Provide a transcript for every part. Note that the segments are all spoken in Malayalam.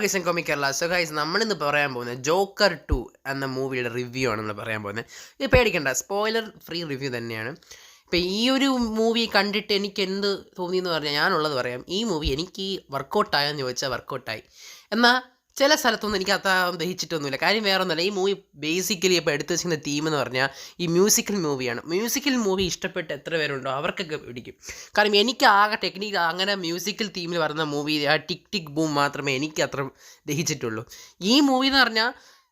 Guys and comic Kerala. So guys, നമ്മളിന്ന് പറയാൻ പോകുന്നത് ജോക്കർ 2 എന്ന മൂവിയുടെ റിവ്യൂ ആണ് നമ്മൾ പറയാൻ പോകുന്നത്. ഇത് പേടിക്കണ്ട, സ്പോയിലർ ഫ്രീ റിവ്യൂ തന്നെയാണ്. ഇപ്പോൾ ഈ ഒരു മൂവി കണ്ടിട്ട് എനിക്ക് എന്ത് തോന്നിയെന്ന് പറഞ്ഞാൽ ഞാനുള്ളത് പറയാം. ഈ മൂവി എനിക്ക് വർക്കൗട്ടായെന്ന് ചോദിച്ചാൽ വർക്കൗട്ടായി. എന്നാൽ ചില സ്ഥലത്തൊന്നും എനിക്ക് അത്ര ദഹിച്ചിട്ടൊന്നുമില്ല. കാര്യം വേറെ ഒന്നുമില്ല, ഈ മൂവി ബേസിക്കലി ഇപ്പോൾ എടുത്തു വെച്ചിരുന്ന തീം എന്ന് പറഞ്ഞാൽ ഈ മ്യൂസിക്കൽ മൂവിയാണ്. മ്യൂസിക്കൽ മൂവി ഇഷ്ടപ്പെട്ട് എത്ര പേരുണ്ടോ അവർക്കൊക്കെ പിടിക്കും. കാരണം എനിക്ക് ആകെ ടെക്നിക്ക് അങ്ങനെ മ്യൂസിക്കൽ തീമിൽ വരുന്ന മൂവി ആ ടിക് ടിക് ബൂം മാത്രമേ എനിക്ക് അത്ര ദഹിച്ചിട്ടുള്ളൂ. ഈ മൂവി എന്ന് പറഞ്ഞാൽ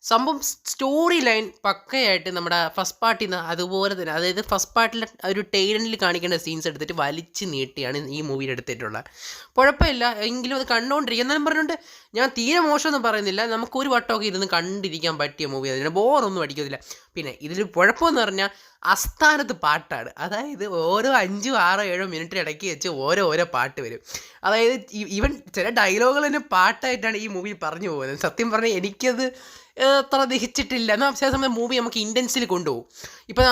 സംഭവം സ്റ്റോറി ലൈൻ പക്കയായിട്ട് നമ്മുടെ ഫസ്റ്റ് പാർട്ടിൽ നിന്ന് അതുപോലെ തന്നെ, അതായത് ഫസ്റ്റ് പാർട്ടിൽ ഒരു ടൈലൻറ്റിൽ കാണിക്കേണ്ട സീൻസ് എടുത്തിട്ട് വലിച്ച് നീട്ടിയാണ് ഈ മൂവിയിൽ എടുത്തിട്ടുള്ളത്. കുഴപ്പമില്ല, എങ്കിലും അത് കണ്ടുകൊണ്ടിരിക്കുക എന്നാലും പറഞ്ഞുകൊണ്ട് ഞാൻ തീരെ മോശമൊന്നും പറയുന്നില്ല. നമുക്കൊരു വട്ടമൊക്കെ ഇരുന്ന് കണ്ടിരിക്കാൻ പറ്റിയ മൂവി, അതിന് ബോറൊന്നും അടിക്കത്തില്ല. പിന്നെ ഇതിൽ കുഴപ്പമെന്ന് പറഞ്ഞാൽ അസ്ഥാനത്ത് പാട്ടാണ്. അതായത് ഓരോ 5, 6, 7 മിനിറ്റിന് ഇടയ്ക്ക് വെച്ച് ഓരോ പാട്ട് വരും. അതായത് ഈവൻ ചില ഡയലോഗുകൾ തന്നെ പാട്ടായിട്ടാണ് ഈ മൂവി പറഞ്ഞു പോകുന്നത്. സത്യം പറഞ്ഞാൽ എനിക്കത് അത്ര ദഹിച്ചിട്ടില്ല. എന്നാൽ ചില സമയം മൂവി നമുക്ക് ഇൻറ്റൻസിൽ കൊണ്ടുപോകും. ഇപ്പം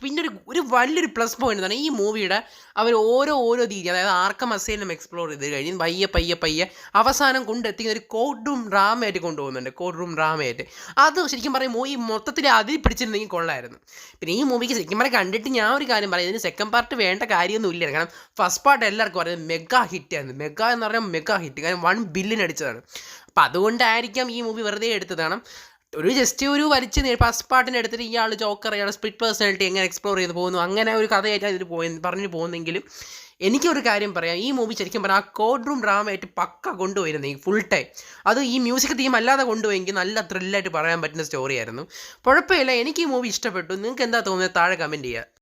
പിന്നെ ഒരു വലിയൊരു പ്ലസ് പോയിന്റ് എന്ന് പറഞ്ഞാൽ ഈ മൂവിയുടെ അവർ ഓരോ രീതി, അതായത് ആർക്കം അസൈലം എക്സ്പ്ലോർ ചെയ്ത് കഴിഞ്ഞ് പയ്യെ അവസാനം കൊണ്ടെത്തിക്കുന്ന ഒരു കോർട്ട് റൂം ഡ്രാമയായിട്ട് കൊണ്ടുപോകുന്നുണ്ട്. കോർട്ട് റൂം ഡ്രാമയായിട്ട് അത് ശരിക്കും പറയും മൂവി മൊത്തത്തിൽ അതിൽ പിടിച്ചിരുന്നെങ്കിൽ കൊള്ളായിരുന്നു. പിന്നെ ഈ മൂവിക്ക് ശരിക്കും പറഞ്ഞാൽ കണ്ടിട്ട് ഞാൻ ഒരു കാര്യം പറയാം, ഇതിന് സെക്കൻഡ് പാർട്ട് വേണ്ട കാര്യമൊന്നും ഇല്ല. കാരണം ഫസ്റ്റ് പാർട്ട് എല്ലാവർക്കും പറയുന്നത് മെഗാ ഹിറ്റായിരുന്നു. മെഗാ എന്ന് പറഞ്ഞാൽ മെഗാ ഹിറ്റ്, കാരണം 1 ബില്യൺ അടിച്ചതാണ്. അപ്പം അതുകൊണ്ടായിരിക്കാം ഈ മൂവി വെറുതെ എടുത്തതാണ്. ജസ്റ്റ് ഒരു വലിച്ച് ഫസ്റ്റ് പാർട്ടിനെ എടുത്തിട്ട് ഇയാൾ ജോക്കർ, ഇയാൾ സ്പ്ലിറ്റ് പേഴ്സണാലിറ്റി എങ്ങനെ എക്സ്പ്ലോർ ചെയ്ത് പോകുന്നു, അങ്ങനെ ഒരു കഥയായിട്ടാണ് ഇതിൽ പറഞ്ഞു പോകുന്നെങ്കിലും എനിക്കൊരു കാര്യം പറയാം, ഈ മൂവി ശരിക്കും പറഞ്ഞാൽ ആ കോർട്ട് റൂം ഡ്രാമയായിട്ട് പക്ക കൊണ്ടുപോയിരുന്നെങ്കിൽ ഫുൾ ടൈം, അത് ഈ മ്യൂസിക് തീം അല്ലാതെ കൊണ്ടുപോയെങ്കിൽ നല്ല ത്രില്ലായിട്ട് പറയാൻ പറ്റുന്ന സ്റ്റോറി ആയിരുന്നു. കുഴപ്പമില്ല, എനിക്ക് ഈ മൂവി ഇഷ്ടപ്പെട്ടു. നിങ്ങൾക്ക് എന്താ തോന്നുന്നത് താഴെ കമൻറ്റ് ചെയ്യുക.